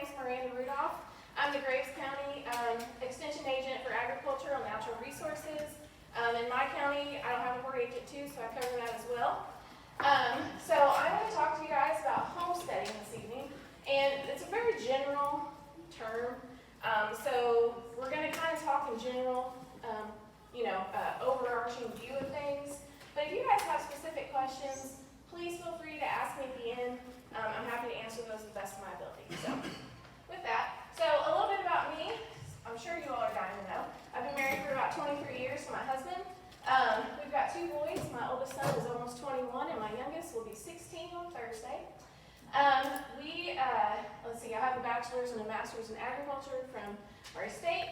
name's Miranda Rudolph. I'm the Graves County Extension Agent for Agriculture and Natural Resources. In my county, I don't have a board agent too, so I cover that as well. So I'm going to talk to you guys about homesteading this evening, and it's a very general term. So we're going to kind of talk in general, overarching view of things. But if you guys have specific questions, please feel free to ask me at the end. I'm happy to answer those to the best of my ability. So, with that, a little bit about me. I'm sure you all are dying to know. I've been married for about 23 years to my husband. We've got 2 boys. My oldest son is almost 21, and my youngest will be 16 on Thursday. Let's see, I have a bachelor's and a master's in agriculture from our state.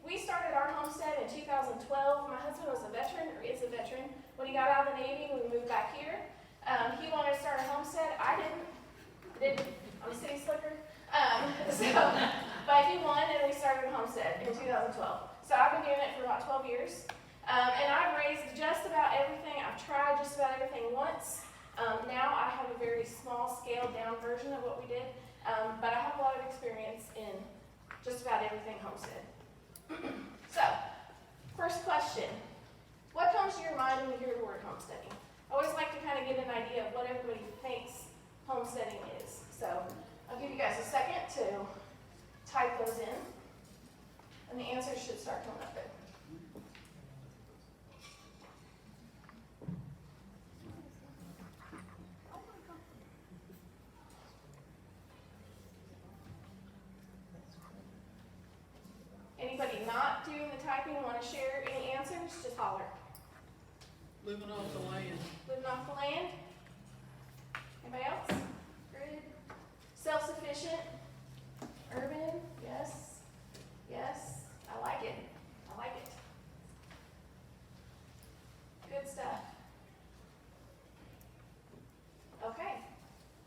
We started our homestead in 2012. My husband was a veteran, or is a veteran. When he got out of the Navy, we moved back here. He wanted to start a homestead. I didn't. I'm a city slicker. But he won, and we started a homestead in 2012. So I've been doing it for about 12 years. And I've raised just about everything. I've tried just about everything once. Now I have a very small scaled down version of what we did. But I have a lot of experience in just about everything homestead. So, first question. What comes to your mind when you hear the word homesteading? I always like to kind of get an idea of what everybody thinks homesteading is. So, I'll give you guys a second to type those in. And the answers should start coming up there. Anybody not doing the typing want to share any answers? Just holler. Living off the land. Living off the land? Anybody else? Grid? Self-sufficient? Urban? Yes. Yes. I like it. I like it. Good stuff. Okay.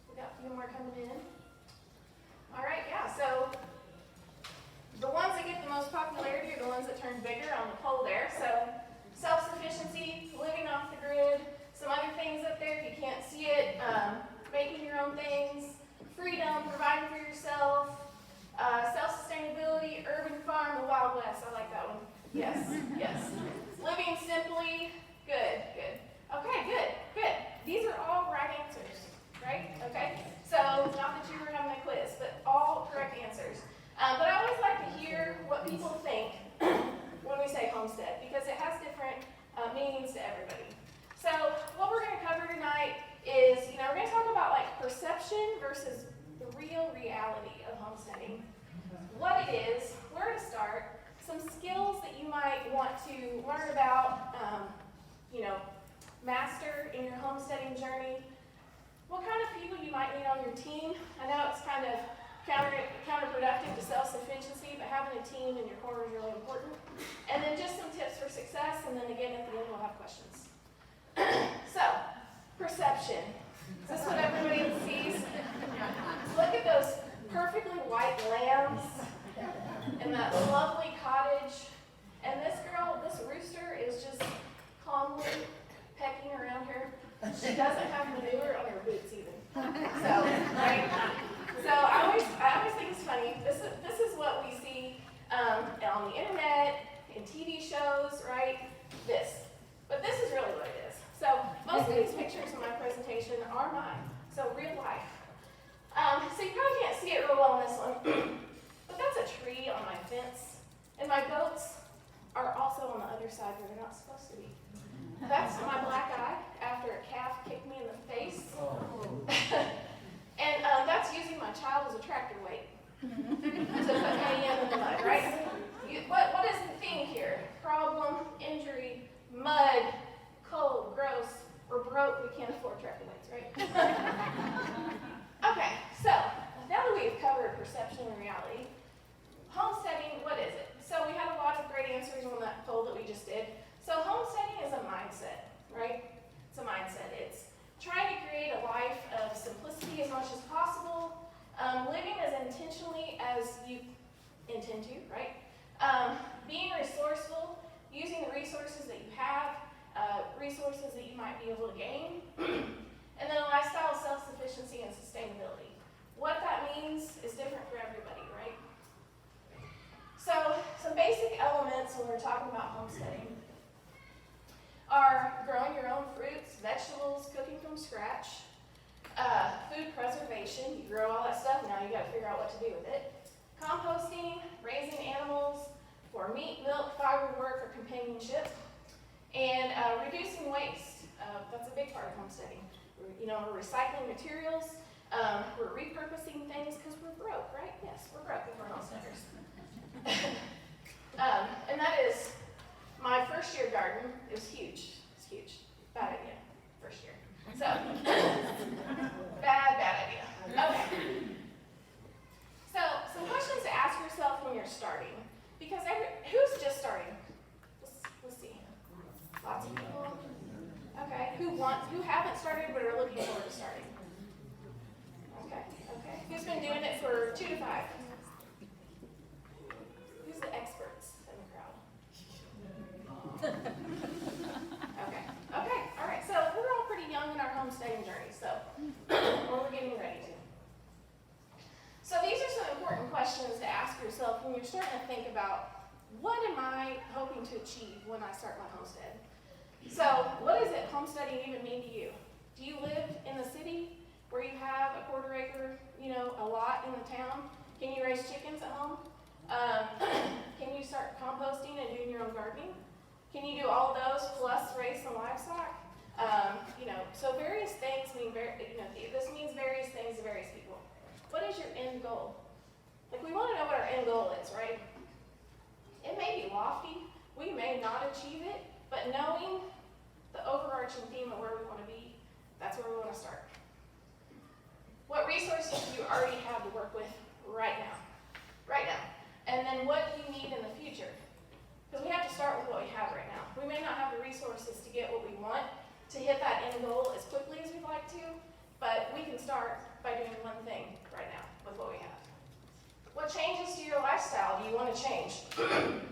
We got a few more coming in. All right, yeah, so the ones that get the most popularity are the ones that turn bigger on the poll there. So self-sufficiency, living off the grid, some other things up there if you can't see it, making your own things, freedom, providing for yourself, self-sustainability, urban farm, the Wild West. I like that one. Yes, yes. Living simply, good, good. Okay, good, good. These are all right answers, right? Okay, so not that you were having a quiz, but all correct answers. But I always like to hear what people think when we say homestead, because it has different meanings to everybody. So what we're going to cover tonight is, we're going to talk about like perception versus the real reality of homesteading. What it is, where to start, some skills that you might want to learn about, master in your homesteading journey, what kind of people you might need on your team. I know it's kind of counterproductive to self-sufficiency, but having a team in your corner is really important. And then just some tips for success, and then again at the end we'll have questions. So, perception. Is this what everybody sees? Look at those perfectly white lambs and that lovely cottage. And this rooster is just calmly pecking around her. She doesn't have manure on her boots even. So, right? So I always think it's funny. This is what we see on the internet, in TV shows, right? But this is really what it is. So most of these pictures in my presentation are mine. So real life. So you probably can't see it real well in this one, but that's a tree on my fence, and my goats are also on the other side where they're not supposed to be. That's my black eye after a calf kicked me in the face. And that's using my child as a tractor weight to put me in the mud, right? What is the theme here? Problem, injury, mud, cold, gross, we're broke, we can't afford tractor weights, right? Okay, so now that we've covered perception and reality, homesteading, what is it? So we had a lot of great answers on that poll that we just did. So homesteading is a mindset, right? It's a mindset. It's trying to create a life of simplicity as much as possible, living as intentionally as you intend to, right? Being resourceful, using the resources that you have, resources that you might be able to gain, and then a lifestyle of self-sufficiency and sustainability. What that means is different for everybody. homesteading are growing your own fruits, vegetables, cooking from scratch, food preservation, you grow all that stuff, now you gotta figure out what to do with it, composting, raising animals for meat, milk, fiber work, or companionship, and reducing waste. That's a big part of homesteading. We're recycling materials, we're repurposing things because we're broke, right? Yes, we're broke if we're homesteaders. And that is my first year garden. It was huge. It's huge. Bad idea. First year. So, bad idea. Okay. So, some questions to ask yourself when you're starting. Because who's just starting? Let's see. Lots of people. Okay. Who haven't started but are looking forward to starting? Okay. Who's been doing it for 2 to 5? Who's the experts in the crowd? Okay, all right. So we're all pretty young in our homesteading journey, or we're getting ready to. So these are some important questions to ask yourself when you're starting to think about, what am I hoping to achieve when I start my homestead? So what does homesteading even mean to you? Do you live in the city where you have a 1/4 acre, a lot in the town? Can you raise chickens at home? Can you start composting and doing your own gardening? Can you do all of those plus raise some livestock? So various things mean this means various things to various people. What is your end goal? We want to know what our end goal is, right? It may be lofty, we may not achieve it, but knowing the overarching theme of where we want to be, that's where we want to start. What resources do you already have to work with right now? And then what do you need in the future? Because we have to start with what we have right now. We may not have the resources to get what we want, to hit that end goal as quickly as we'd like to, but we can start by doing one thing right now with what we have. What changes to your lifestyle do you want to change? Excuse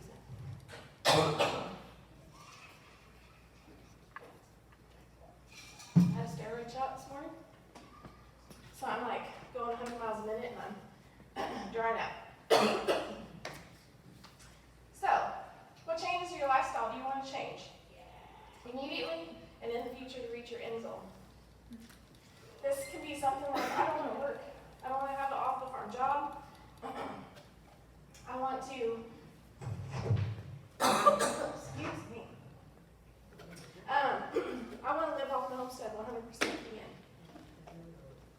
me. I had a steroid shot this morning, so I'm going 100 miles a minute and I'm drying out. So, what changes to your lifestyle do you want to change? Immediately and in the future to reach your end goal. This can be something like, I don't want to work. I don't want to have an off-the-farm job. I want to, excuse me. I want to live off the homestead 100% again.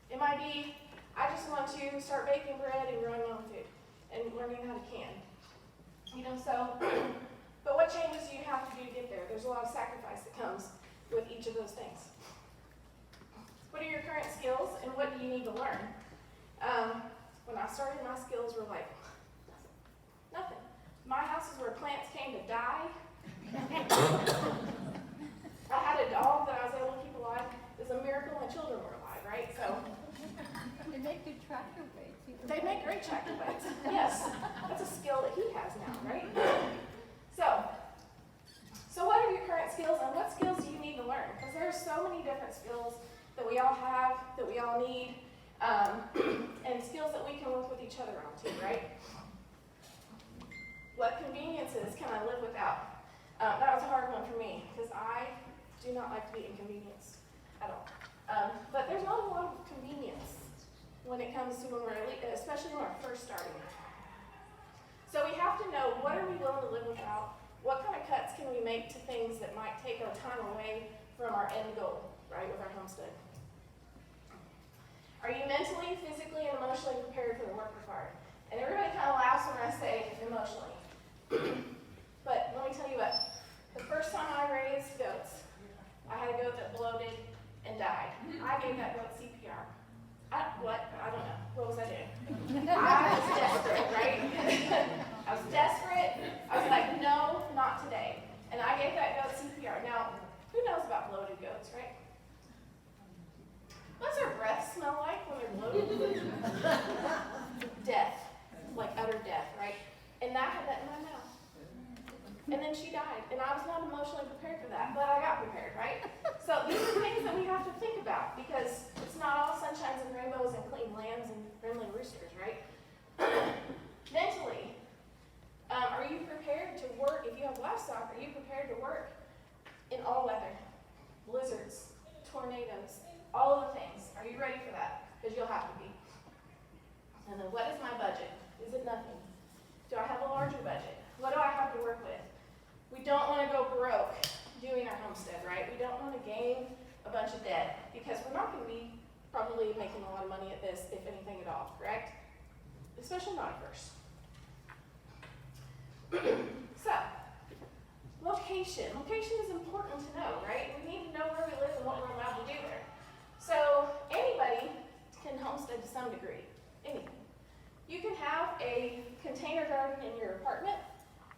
It might be, I just want to start baking bread and growing my own food and learning how to can. But what changes do you have to do to get there? There's a lot of sacrifice that comes with each of those things. What are your current skills and what do you need to learn? When I started, my skills were nothing. My house is where plants came to die. I had a dog that I was able to keep alive. It's a miracle my children were alive, right? So they make good tractor weights. They make great tractor weights. Yes, that's a skill that he has now, right? So what are your current skills and what skills do you need to learn? Because there's so many different skills that we all have, that we all need, and skills that we can work with each other on too, right? What conveniences can I live without? That was a hard one for me because I do not like to be inconvenienced at all. But there's not a lot of convenience when it comes to especially when we're first starting. So we have to know, what are we willing to live without? What kind of cuts can we make to things that might take our time away from our end goal, right, with our homestead? Are you mentally, physically, and emotionally prepared for the work required? And everybody kind of laughs when I say emotionally. But let me tell you what, the first time I raised goats, I had a goat that bloated and died. I gave that goat CPR. I don't know. What was I doing? I was desperate, right? I was desperate. I was like, no, not today. And I gave that goat CPR. Now, who knows about bloated goats, right? What's their breath smell like when they're bloated? Death. Like utter death, right? And I had that in my mouth. And then she died. And I was not emotionally prepared for that, but I got prepared, right? So these are things that we have to think about because it's not all sunshines and rainbows and clean lambs and friendly roosters, right? Mentally, are you prepared because you'll have to be. And then what is my budget? Is it nothing? Do I have a larger budget? What do I have to work with? We don't want to go broke doing our homestead, right? We don't want to gain a bunch of debt because we're not going to be probably making a lot of money at this, if anything at all, correct? Especially not at first. So, location. Location is important to know, right? We need to know where we live and what we're allowed to do there. So, anybody can homestead to some degree. Anything. You can have a container garden in your apartment.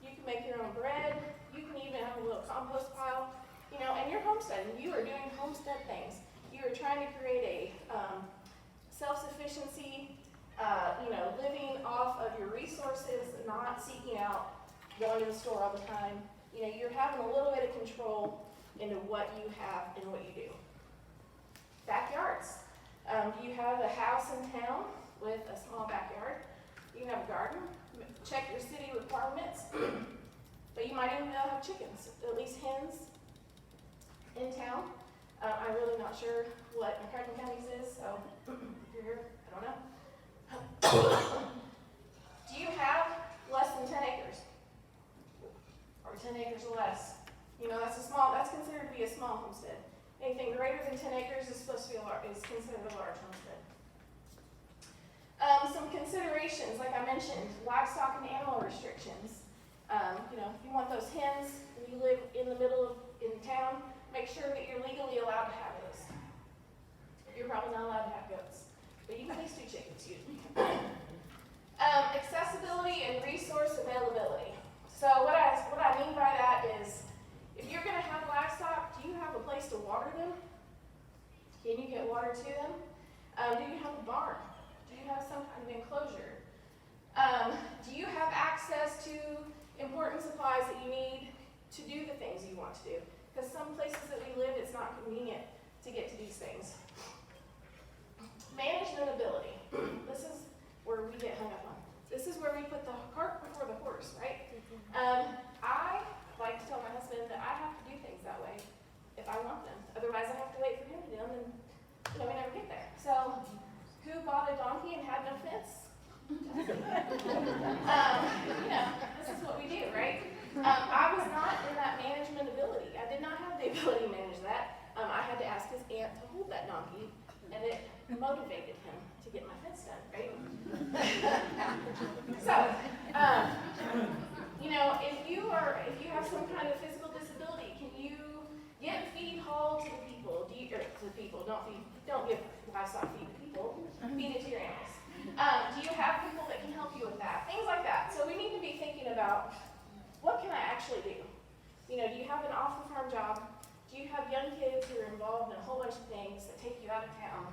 You can make your own bread. You can even have a little compost pile. You know, and you're homesteading. You are doing homestead things. You are trying to create a self-sufficiency, you know, living off of your resources, not seeking out, going to the store all the time. You know, you're having a little bit of control into what you have and what you do. Backyards. Do you have a house in town with a small backyard? You can have a garden. Check your city requirements. But you might even have chickens, at least hens in town. I'm really not sure what McCracken County's is, so if you're here, I don't know. Do you have less than 10 acres? Or 10 acres or less? You know, that's considered to be a small homestead. Anything greater than 10 acres is supposed to be is considered a large homestead. Some considerations, like I mentioned, livestock and animal restrictions. You know, if you want those hens and you live in the middle of town, make sure that you're legally allowed to have those. You're probably not allowed to have goats, but you can at least do chickens usually. Accessibility and resource availability. So what I mean by that is, if you're going to have livestock, do you have a place to water them? Can you get water to them? Do you have a barn? Do you have some kind of enclosure? Do you have access to important supplies that you need to do the things you want to do? Because some places that we live, it's not convenient to get to these things. Management ability. This is where we get hung up on. This is where we put the cart before the horse, right? I like to tell my husband that I have to do things that way if I want them. Otherwise, I have to wait for him to do them, and you know, we never get there. So, who bought a donkey and had no fence? You know, this is what we do, right? I was not in that management ability. I did not have the ability to manage that. I had to ask his aunt to hold that donkey, and it motivated him to get my fence done, right? So, you know, if you have some kind of physical disability, can you get feed hauled to the people? Don't give livestock feed to people. Feed it to your animals. Do you have people that can help you with that? Things like that. So we need to be thinking about, what can I actually do? You know, do you have an off-the-farm job? Do you have young kids who are involved in a whole bunch of things that take you out of town?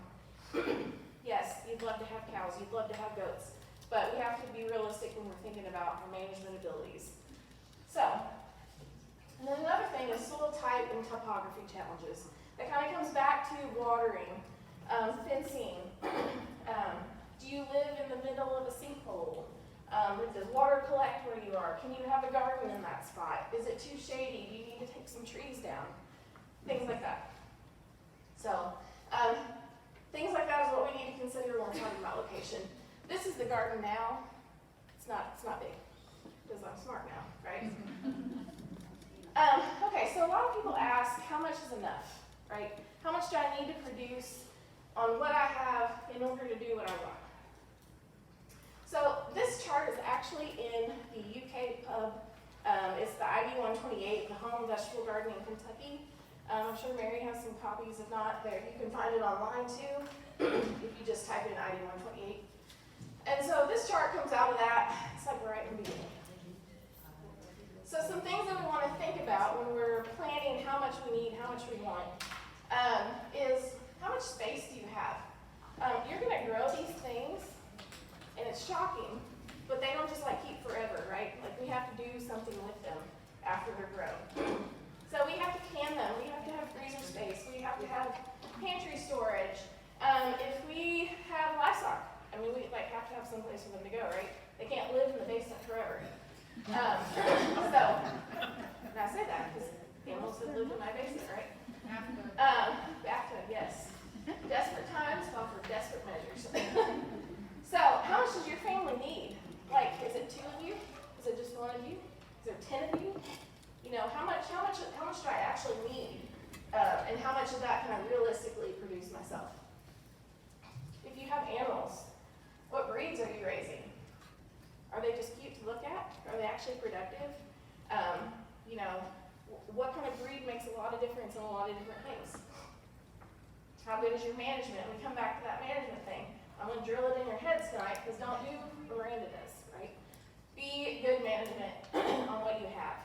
Yes, you'd love to have cows, you'd love to have goats, but we have to be realistic when we're thinking about our management abilities. So, and then another thing is soil type and topography challenges. That kind of comes back to watering, fencing. Do you live in the middle of a sinkhole? Does water collect where you are? Can you have a garden in that spot? Is it too shady? Do you need to take some trees down? Things like that. So, things like that is what we need to consider when we're talking about location. This is the garden now. It's not big, because I'm smart now, right? Okay, so a lot of people ask, how much is enough, right? How much do I need to produce on what I have in order to do what I want? So this chart is actually in the UK pub. It's the ID 128, the Home Vegetable Garden in Kentucky. I'm sure Mary has some copies. If not, there you can find it online too, if you just type in ID 128. And so this chart comes out of that. It's like right in the beginning. So some things that we want to think about when we're planning how much we need, how much we want, is how much space do you have? You're going to grow these things, and it's shocking, but they don't just like keep forever, right? Like we have to do something with them after they're grown. So we have to can them, we have to have freezer space, we have to have pantry storage. If we have livestock, I mean, we like have to have some place for them to go, right? They can't live in the basement forever. So, and I say that because animals have lived in my basement, right? Bathtub, yes. Desperate times call for desperate measures. actually need, and how much of that can I realistically produce myself. If you have animals, what breeds are you raising? Are they just cute to look at? Are they actually productive? You know, what kind of breed makes a lot of difference in a lot of different things? How good is your management? We come back to that management thing. I'm going to drill it in your heads tonight, because don't do what Miranda does, right? Be good management on what you have.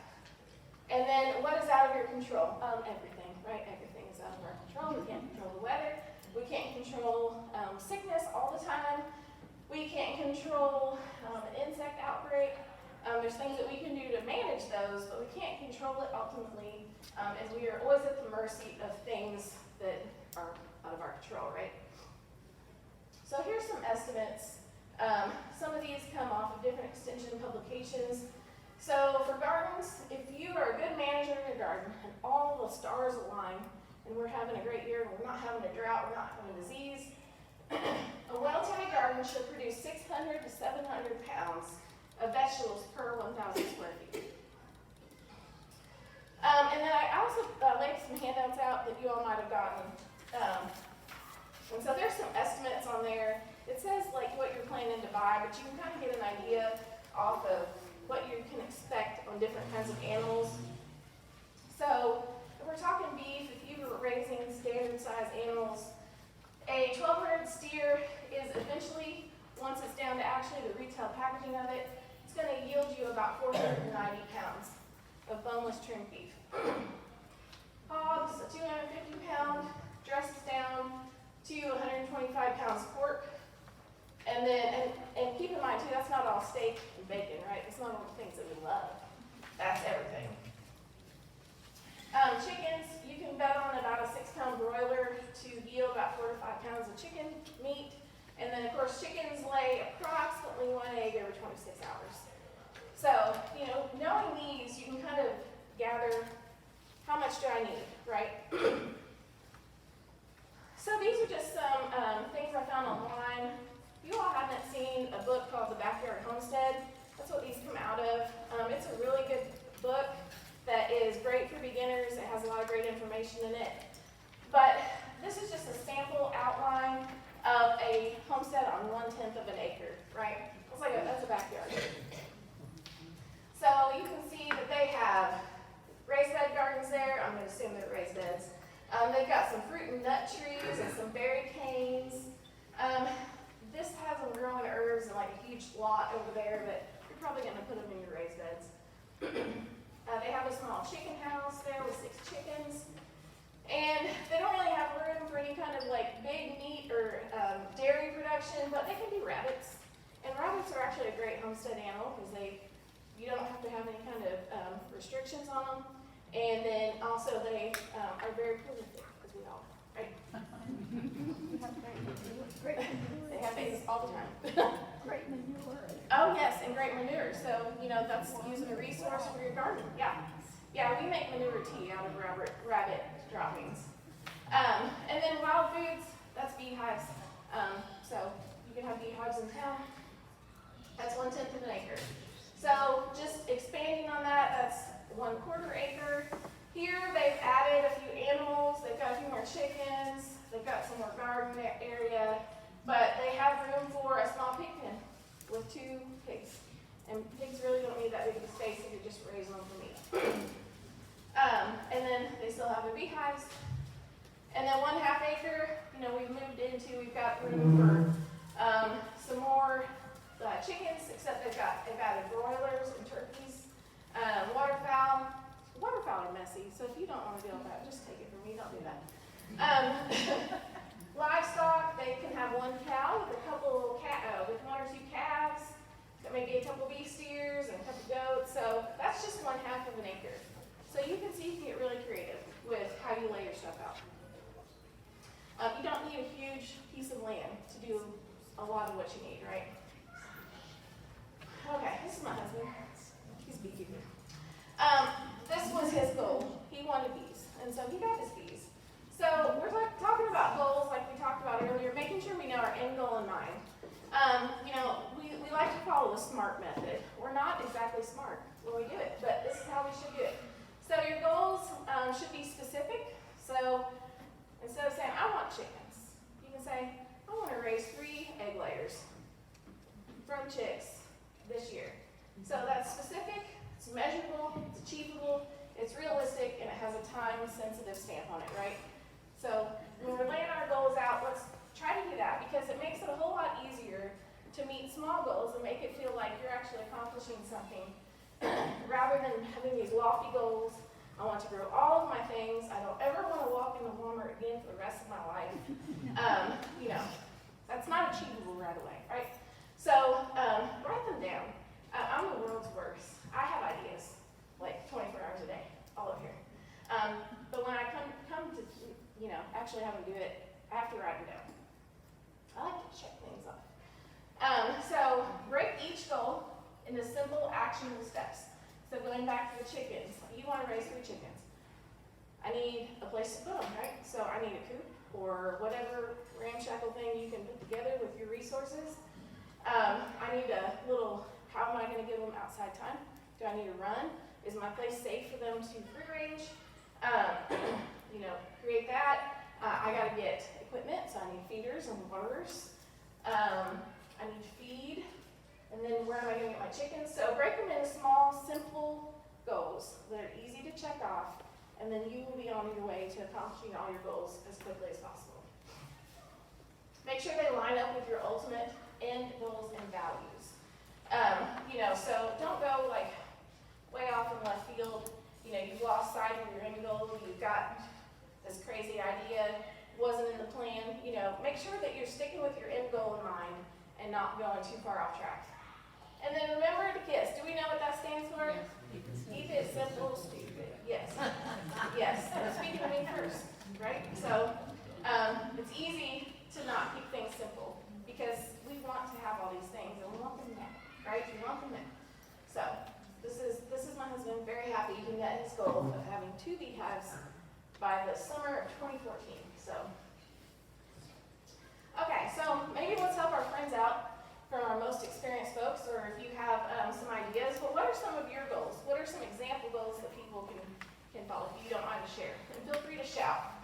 And then what is out of your control? Everything, right? Everything is out of our control. We can't control the weather. We can't control sickness all the time. We can't control an insect outbreak. There's things that we can do to manage those, but we can't control it ultimately, and we are always at the mercy of things that are out of our control, right? So here's some estimates. Some of these come off of different extension publications. So for gardens, if you are a good manager in your garden and all the stars align, and we're having a great year, and we're not having a drought, we're not having a disease, a well-tended garden should produce 600 to 700 pounds of vegetables per 1,000 square feet. And then I also laid some handouts out that you all might have gotten. And so there's some estimates on there. It says like what you're planning to buy, but you can kind of get an idea off of what you can expect on different kinds of animals. So if we're talking beef, if you were raising standard size animals, a 1,200 steer is eventually, once it's down to actually the retail packaging of it, it's going to yield you about 490 pounds of boneless trimmed beef. Hogs, a 250 pound, dressed down to 125 pounds pork. And then, and keep in mind too, that's not all steak and bacon, right? It's not all the things that we love. That's everything. Chickens, you can bet on about a 6-pound broiler to yield about 4 to 5 pounds of chicken meat. And then, of course, chickens lay approximately 1 egg every 26 hours. So, you know, knowing these, you can kind of gather how much do I need, right? So these are just some things I found online. If you all haven't seen a book called The Backyard Homestead, that's what these come out of. It's a really good book that is great for beginners. It has a lot of great information in it. But this is just a sample outline of a homestead on 1/10 of an acre, right? It's like that's a backyard. So you can see that they have raised bed gardens there. I'm going to assume they're raised beds. They've got some fruit and nut trees and some berry canes. This has them growing herbs and like a huge lot over there, but you're probably going to put them in your raised beds. They have a small chicken house there with 6 chickens. And they don't really have room for any kind of like big meat or dairy production, but they can be rabbits. And rabbits are actually a great homestead animal because you don't have to have any kind of restrictions on them. And then also they are very prolific, as we all, right? Great They have babies all the time. Great manure. Oh yes, and great manure. So, you know, that's using a resource for your garden. Yeah. Yeah, we make manure tea out of rabbit droppings. And then wild foods, that's beehives. So you can have beehives in town. That's 1/10 of an acre. So just expanding on that, that's 1/4 acre. Here they've added a few animals. They've got a few more chickens. They've got some more garden area. But they have room for a small pig pen with 2 pigs. And pigs really don't need that big of a space if you're just raising them for meat. And then they still have their beehives. And then 1/2 acre, you know, we've got room for some more chickens, except they've added broilers and turkeys, waterfowl. Waterfowl are messy, so if you don't want to deal with that, just take it from me, don't do that. Livestock, they can have 1 cow with a couple with 1 or 2 calves, maybe a couple beef steers and a couple goats. So that's just 1/2 of an acre. So you can see you can get really creative with how you lay your stuff out. You don't need a huge piece of land to do a lot of what you need, right? Okay, this is my husband. He's a beekeeper. This was his goal. He wanted bees, and so he got his bees. So we're talking about goals like we talked about earlier, making sure we know our end goal in mind. You know, we like to follow the SMART method. We're not exactly smart when we do it, but this is how we should do it. So your goals should be specific. So instead of saying, I want chickens, you can say, I want to raise 3 egg layers from chicks this year. So that's specific, it's measurable, it's achievable, it's realistic, and it has a time-sensitive stamp on it, right? So when we're laying our goals out, let's try to do that because it makes it a whole lot easier to meet small goals and make it feel like you're actually accomplishing something rather than having these lofty goals. I want to grow all of my things. I don't ever want to walk into Walmart again for the rest of my life. You know, that's not achievable right away, right? So write them down. I'm the world's worst. I have ideas like 24 hours a day, all over here. But when I come to, you know, actually have them do it, I have to write them down. I like to check things off. So break each goal into simple, actionable steps. So going back to the chickens, you want to raise 3 chickens. I need a place to put them, right? So I need a coop or whatever ramshackle thing you can put together with your resources. I need a little, how am I going to give them outside time? Do I need to run? Is my place safe for them to free range? You know, create that. I got to get equipment, so I need feeders and waterers. I need feed. And then where am I going to get my chickens? So break them into small, simple goals that are easy to check off, and then you will be on your way to accomplishing all your goals as quickly as possible. Make sure they line up with your ultimate end goals and values. You know, so don't go like way off in left field. You know, you've lost sight of your end goal. You've got this crazy idea, wasn't in the plan. You know, make sure that you're sticking with your end goal in mind and not going too far off track. And then remember to KISS. Do we know what that stands for? Keep it simple, stupid. Yes. Yes. Speaking of me first, right? So it's easy to not keep things simple because we want to have all these things and we want them now, right? We want them now. So this is my husband, very happy he met his goal of having 2 beehives by the summer of 2014. So okay, so maybe let's help our friends out from our most experienced folks, or if you have some ideas. But what are some of your goals? What are some example goals that people can follow if you don't mind to share? And feel free to shout.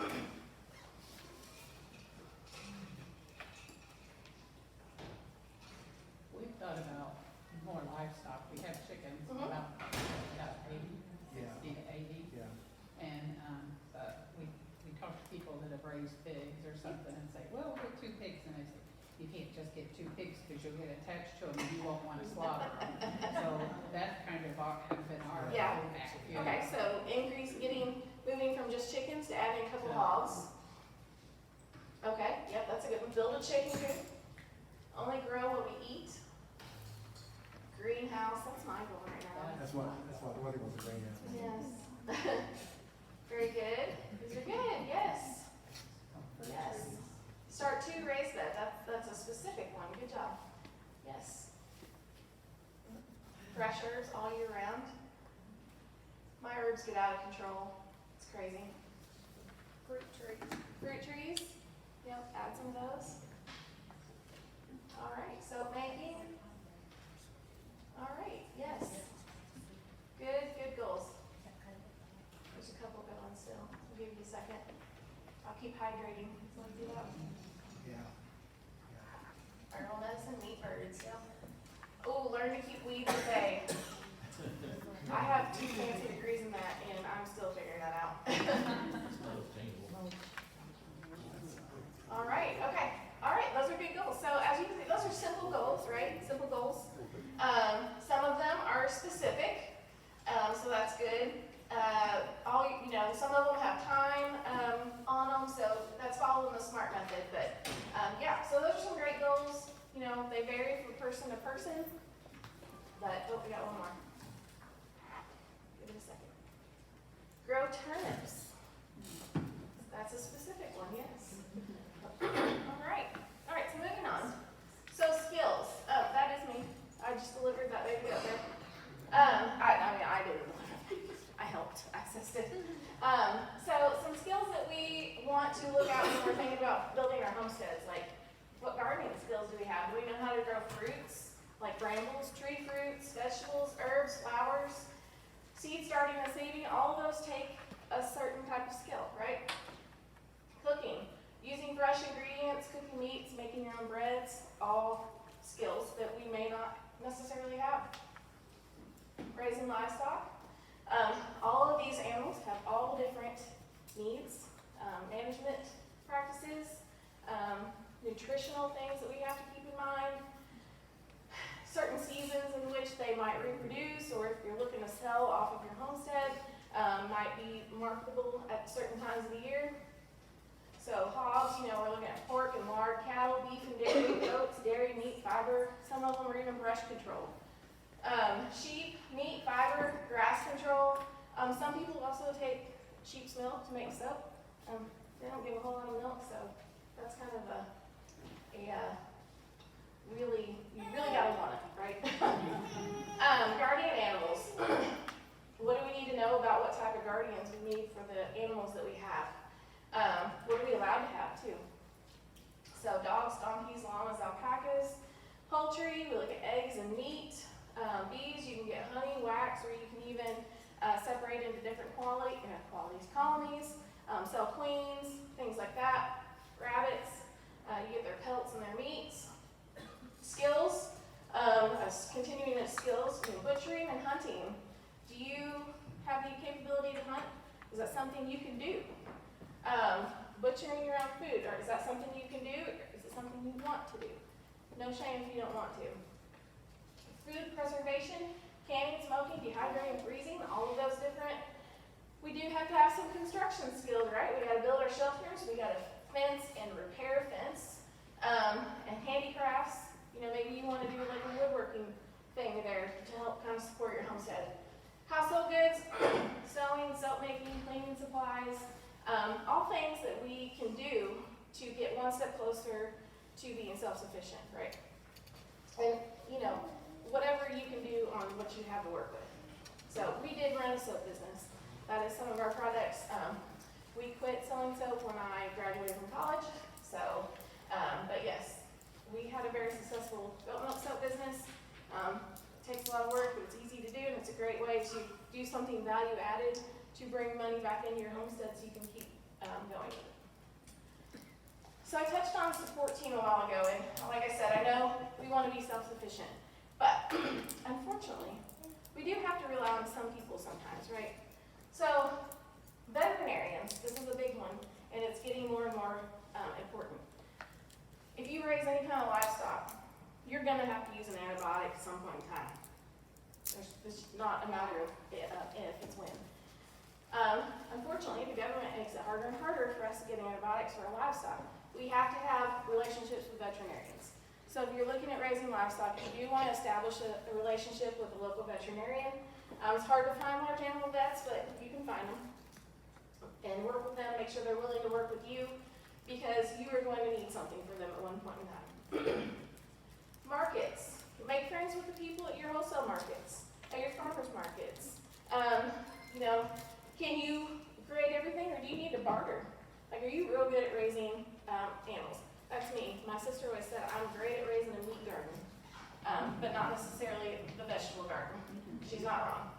We've thought about more livestock. We have chickens, Mhm. about 80, 60 to 80. Yeah. And we talk to people that have raised pigs or something and say, well, we'll get 2 pigs. And I say, you can't just get 2 pigs because you'll get attached to them and you won't want to slaughter them. So that's kind of have been our Yeah. fallback, you know. Okay, so moving from just chickens to adding a couple hogs. Okay, yep, that's a good one. Build a chicken coop. Only grow what we eat. Greenhouse, that's my goal right now. That's what the weather was bringing us. Yes. Very good. These are good, yes. Yes. Start to raise that. That's a specific one. Good job. Yes. Threshers all year round. My herbs get out of control. It's crazy. Fruit trees. Yep, add some of those. All right, so making. All right, yes. Good goals. There's a couple good ones still. I'll give you a second. I'll keep hydrating. So do that. Yeah. Herbal medicine, meat birds, yep. Oh, learn to keep weeds at bay. I have 2 fancy degrees in that, and I'm still figuring that out. All right, okay. All right, those are good goals. So as you can see, those are simple goals, right? Simple goals. Some of them are specific, so that's good. Some of them have time on them, so that's following the SMART method. But yeah, so those are some great goals. You know, they vary from person to person. But we got one more. Give it a second. Grow turnips. That's a specific one, yes. All right, so moving on. So skills, that is me. I just delivered that baby up there. I didn't deliver it. I helped, I assisted. So some skills that we want to look at when we're thinking about building our homesteads, like what gardening skills do we have? Do we know how to grow fruits, like brambles, tree fruits, vegetables, herbs, flowers? Seed starting and saving, all of those take a certain type of skill, right? Cooking, using fresh ingredients, cooking meats, making your own breads, all skills that we may not necessarily have. Raising livestock, all of these animals have all different needs, management practices, nutritional things that we have to keep in mind, certain seasons in which they might reproduce, or if you're looking to sell off of your homestead, might be marketable at certain times of the year. So hogs, we're looking at pork and lard, cattle, beef and dairy, goats, dairy, meat, fiber, some of them are even brush control. Sheep, meat, fiber, grass control. Some people also take sheep's milk to make soap. They don't give a whole lot of milk, so that's kind of you really gotta want it, right? Guardian animals. What do we need to know about what type of guardians we need for the animals that we have? What are we allowed to have too? So dogs, donkeys, llamas, alpacas, poultry, we look at eggs and meat. Bees, you can get honey, wax, or you can even separate into different colonies, sell queens, things like that. Rabbits, you get their pelts and their meats. Skills, continuing its skills, butchering and hunting. Do you have the capability to hunt? Is that something you can do? Butchering your own food, or is that something you can do, or is it something you want to do? No shame if you don't want to. Food preservation, canning, smoking, dehydrating, freezing, all of those different. We do have to have some construction skills, right? We gotta build our shelters, we gotta fence and repair a fence, and handicrafts. Maybe you wanna do like a woodworking thing there to help kind of support your homestead. Household goods, sewing, soap making, cleaning supplies, all things that we can do to get one step closer to being self-sufficient, right? And, whatever you can do on what you have to work with. So we did run a soap business. That is some of our products. We quit selling soap when I graduated from college. So, but yes, we had a very successful goat milk soap business. It takes a lot of work, but it's easy to do, and it's a great way to do something value added to bring money back into your homestead so you can keep going with it. So I touched on support team a while ago, and like I said, I know we want to be self-sufficient, but unfortunately, we do have to rely on some people sometimes, right? So veterinarians, this is a big one, and it's getting more and more important. If you raise any kind of livestock, you're going to have to use an antibiotic at some point in time. It's not a matter of if, it's when. Unfortunately, the government makes it harder and harder for us to get antibiotics for our livestock. We have to have relationships with veterinarians. So if you're looking at raising livestock, you do want to establish a relationship with a local veterinarian. It's hard to find large animal vets, but you can find them. And work with them, make sure they're willing to work with you, because you are going to need something for them at one point in time. Markets. Make friends with the people at your wholesale markets, at your farmers markets. Can you grade everything, or do you need to barter? Like, are you real good at raising animals? That's me. My sister always said I'm great at raising a meat garden, but not necessarily the vegetable garden. She's not wrong.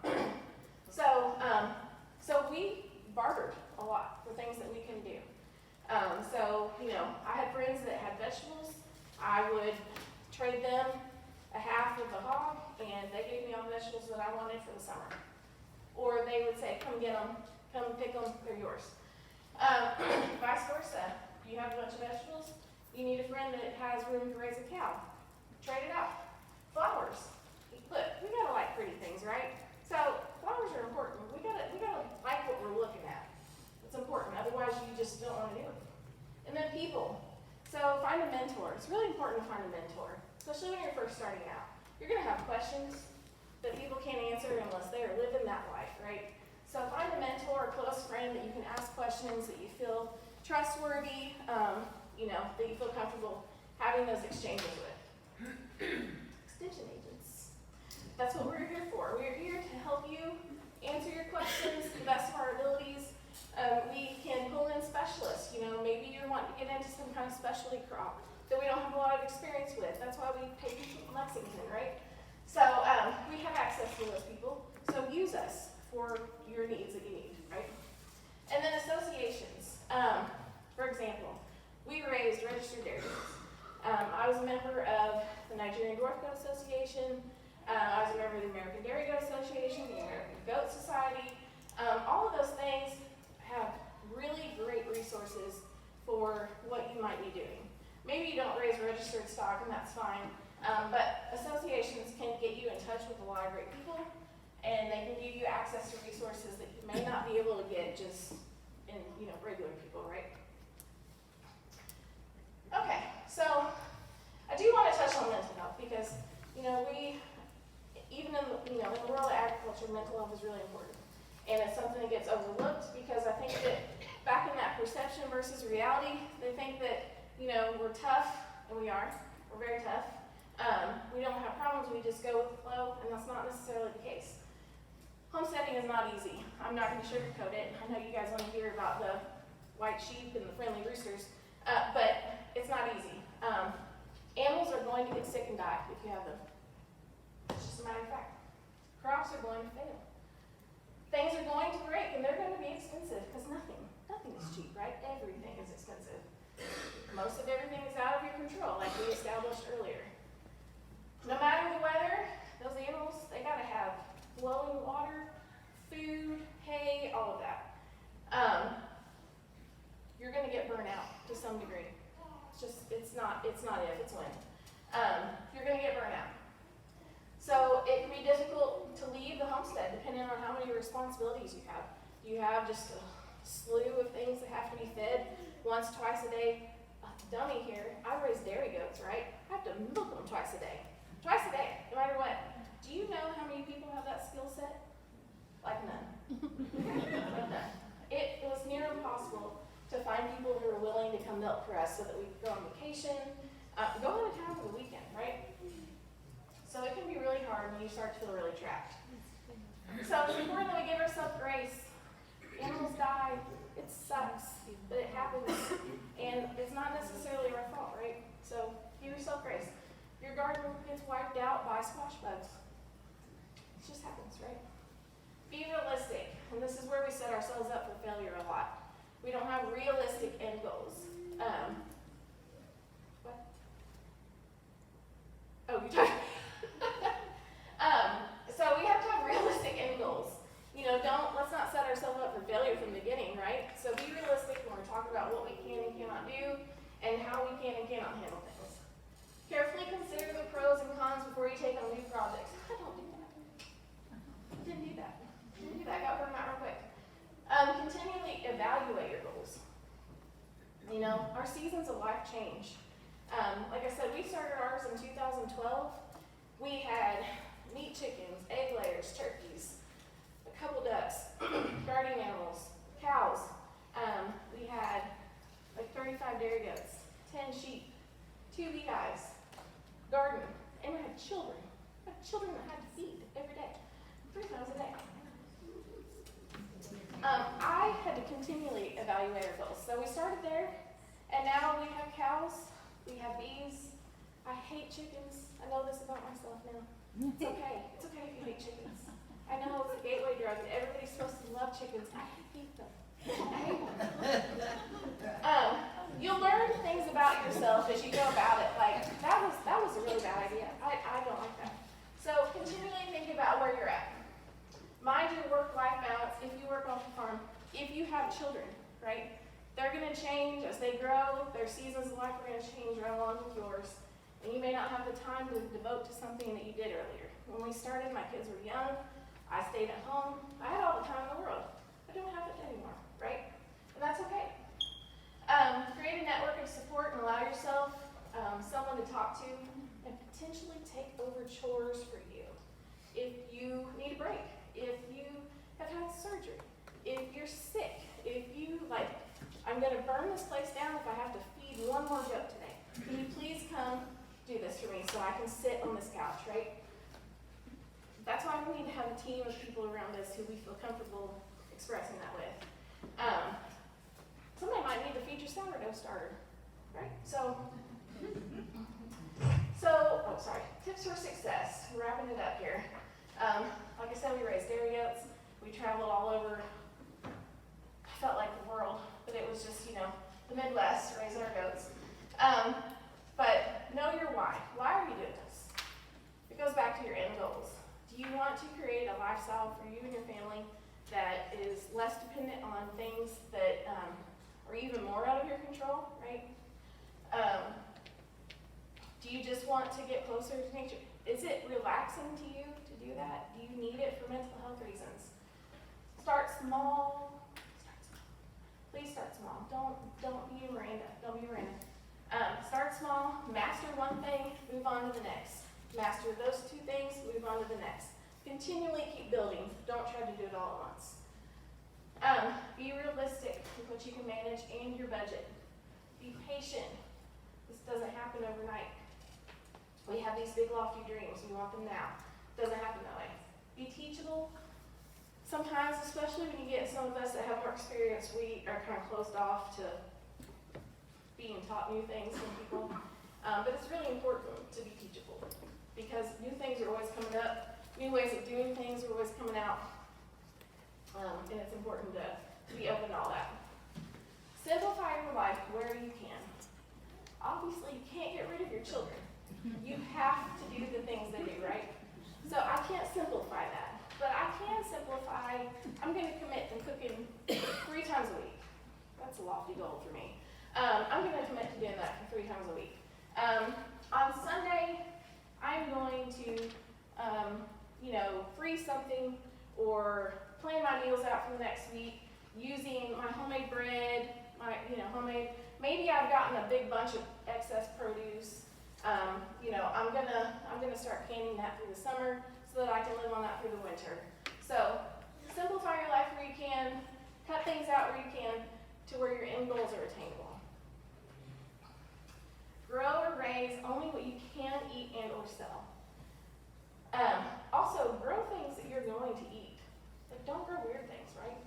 So we bartered a lot for things that we can do. I had friends that had vegetables. I would trade them a half of the hog, and they gave me all the vegetables that I wanted for the summer. Or they would say, come get them, come pick them, they're yours. Vice versa. You have a bunch of vegetables, you need a friend that has room to raise a cow. Trade it out. Flowers. Look, we gotta like pretty things, right? So flowers are important. We gotta like what we're looking at. It's important, otherwise you just don't want to do it. And then people. So find a mentor. It's really important to find a mentor, especially when you're first starting out. You're gonna have questions that people can't answer unless they are living that life, right? So find a mentor or close friend that you can ask questions, that you feel trustworthy, that you feel comfortable having those exchanges with. Extension agents. That's what we're here for. We're here to help you answer your questions to the best of our abilities. We can pull in specialists. Maybe you're wanting to get into some kind of specialty crop that we don't have a lot of experience with. That's why we pay people in Lexington, right? So we have access to those people. So use us for I was a member of the Nigerian Dwarf Goat Association. I was a member of the American Dairy Goat Association, the American Goat Society. All of those things have really great resources for what you might be doing. Maybe you don't raise registered stock, and that's fine, but associations can get you in touch with a lot of great people, and they can give you access to resources that you may not be able to get just in, regular people, right? Okay, so I do want to touch on mental health because, we, even in the world of agriculture, mental health is really important. And it's something that gets overlooked because I think that back in that perception versus reality, they think that, we're tough, and we are. We're very tough. We don't have problems, we just go with the flow, and that's not necessarily the case. Homesteading is not easy. I'm not going to sugarcoat it. I know you guys want to hear about the white sheep and the friendly roosters, but it's not easy. Animals are going to get sick and die if you have them. It's just a matter of fact. Crops are going to fail. Things are going to break, and they're going to be expensive because nothing is cheap, right? Everything is expensive. Most of everything is out of your control, like we established earlier. No matter the weather, those animals, they got to have flowing water, food, hay, all of that. You're going to get burnt out to some degree. It's not if, it's when. You're going to get burnt out. So it can be difficult to leave the homestead depending on how many responsibilities you have. You have just a slew of things that have to be fed once, twice a day. Dummy here, I raise dairy goats, right? I have to milk them twice a day. Twice a day, no matter what. Do you know how many people have that skill set? Like none. Like none. It was near impossible to find people who were willing to come milk for us so that we could go on vacation, go out of town for the weekend, right? So it can be really hard when you start to feel really trapped. So it's important that we give ourselves grace. Animals die, it sucks, but it happens, and it's not necessarily our fault, right? So give yourself grace. Your garden gets wiped out by squash bugs. It just happens, right? Be realistic, and this is where we set ourselves up for failure a lot. We don't have realistic end goals. What? Oh, you're talking. So we have to have realistic end goals. Let's not set ourselves up for failure from the beginning, right? So be realistic when we're talking about what we can and cannot do and how we can and cannot handle things. Carefully consider the pros and cons before you take on new projects. I don't do that. Didn't do that. Got burned out real quick. Continually evaluate your goals. Our seasons of life change. Like I said, we started ours in 2012. We had meat chickens, egg layers, turkeys, a couple ducks, guardian animals, cows. We had like 35 dairy goats, 10 sheep, 2 beehives, garden, and we had children. We had children that had to feed every day, 3 times a day. I had to continually evaluate our goals. So we started there, and now we have cows, we have bees. I hate chickens. I know this about myself now. It's okay. It's okay if you hate chickens. I know it's a gateway drug, and everybody's supposed to love chickens. I hate them. I hate them. You'll learn things about yourself as you go about it. Like, that was a really bad idea. I don't like that. So continually think about where you're at. Mind your work-life balance if you work on the farm. If you have children, right? They're going to change as they grow. Their seasons of life are going to change right along with yours. And you may not have the time to devote to something that you did earlier. When we started, my kids were young. I stayed at home. I had all the time in the world. I don't have it anymore, right? And that's okay. Create a network of support and allow yourself someone to talk to and potentially take over chores for you. If you need a break, if you have had surgery, if you're sick, if you, I'm going to burn this place down if I have to feed one more goat today. Can you please come do this for me so I can sit on this couch, right? That's why we need to have a team of people around us who we feel comfortable expressing that with. Somebody might need to feed your sourdough starter, right? Tips for success. Wrapping it up here. Like I said, we raised dairy goats. We traveled all over. I felt like the world, but it was just, the Midwest raising our goats. But know your why. Why are you doing this? It goes back to your end goals. Do you want to create a lifestyle for you and your family that is less dependent on things that are even more out of your control, right? Do you just want to get closer to nature? Is it relaxing to you to do that? Do you need it for mental health reasons? Start small. Start small. Please start small. Don't be Miranda. Don't be Miranda. Start small. Master one thing. Move on to the next. Master those two things. Move on to the next. Continually keep building. Don't try to do it all at once. Be realistic with what you can manage and your budget. Be patient. This doesn't happen overnight. We have these big lofty dreams. We want them now. Doesn't happen that way. Be teachable. Sometimes, especially when you get some of us that have more experience, we are kind of closed off to being taught new things from people. But it's really important to be teachable because new things are always coming up. New ways of doing things are always coming out. And it's important to be open to all that. Simplify your life where you can. Obviously, you can't get rid of your children. You have to do the things they do, right? So I can't simplify that. But I can simplify, I'm going to commit to cooking 3 times a week. That's a lofty goal for me. I'm going to commit to doing that for 3 times a week. On Sunday, I'm going to, freeze something or plan my meals out for the next week using my homemade bread, homemade. Maybe I've gotten a big bunch of excess produce. I'm gonna start canning that through the summer so that I can live on that through the winter. So simplify your life where you can, cut things out where you can to where your end goals are attainable. Grow or raise only what you can eat and or sell. Also, grow things that you're going to eat. Like, don't grow weird things, right?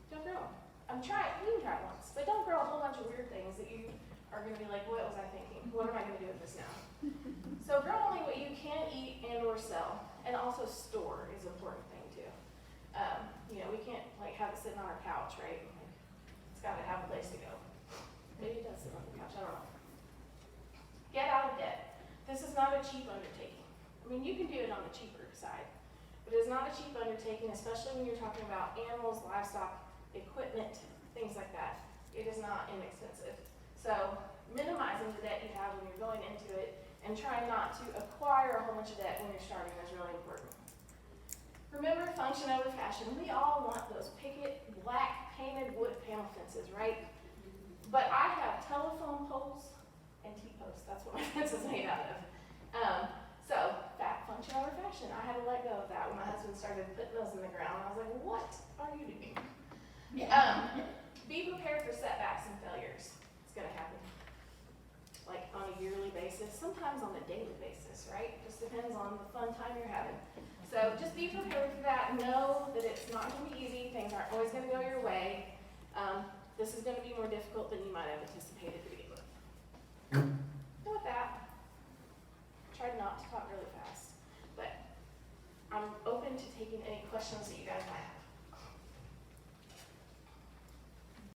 Don't grow them. You can try it once, but don't grow a whole bunch of weird things that you are going to be like, what was I thinking? What am I going to do with this now? So grow only what you can eat and or sell. And also store is an important thing too. We can't have it sitting on our couch, right? It's got to have a place to go. Maybe it does sit on the couch, I don't know. Get out of debt. This is not a cheap undertaking. I mean, you can do it on the cheaper side, but it is not a cheap undertaking, especially when you're talking about animals, livestock, equipment, things like that. It is not inexpensive. So minimizing the debt you have when you're going into it and trying not to acquire a whole bunch of debt when you're starting is really important. Remember, function over fashion. We all want those picket, black, painted wood panel fences, right? But I have telephone poles and T-posts. That's what my fence is made out of. So, that function over fashion. I had to let go of that when my husband started putting those in the ground. I was like, what are you doing? Be prepared for setbacks and failures. It's going to happen. Like on a yearly basis, sometimes on a daily basis, right? Just depends on the fun time you're having. So just be prepared for that. Know that it's not going to be easy. Things aren't always going to go your way. This is going to be more difficult than you might have anticipated to begin with. And with that, tried not to talk really fast, but I'm open to taking any questions that you guys